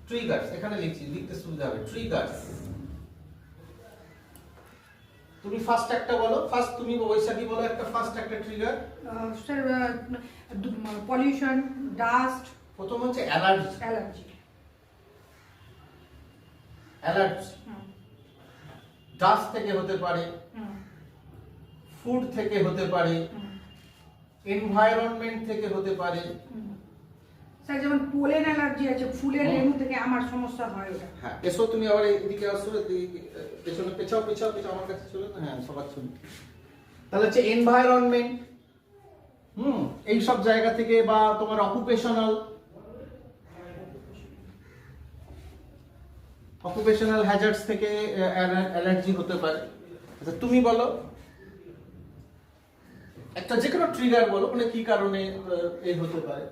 Triggers এখানে লিখতে সুবিধা হবে, ট্রিগার্স। তুমি ফার্স্ট একটা বলো, ফার্স্ট তুমি বৈশাখী বলো একটা, ফার্স্ট একটা ট্রিগার। Sir pollution, dust. প্রথম হচ্ছে অ্যালার্জি। অ্যালার্জি। অ্যালার্জি ডাস্ট থেকে হতে পারে, ফুড থেকে হতে পারে, এনভায়রনমেন্ট থেকে হতে পারে। স্যার যেমন পোলেন অ্যালার্জি আছে, ফুলের রেণু থেকে আমার সমস্যা হয় ওটা। হ্যাঁ, এসো তুমি আবার এদিকে আসো, পেছনে পেছাও পেছাও পেছাও আমার কাছে চলে না। হ্যাঁ, সবার ছবি। তাহলে হচ্ছে এনভায়রনমেন্ট, এই সব জায়গা থেকে, বা তোমার অকুপেশনাল হ্যাজার্ডস থেকে অ্যালার্জি হতে পারে। আচ্ছা তুমি বলো একটা যে কোনো ট্রিগার বলো, মানে কি কারণে এই হতে পারে।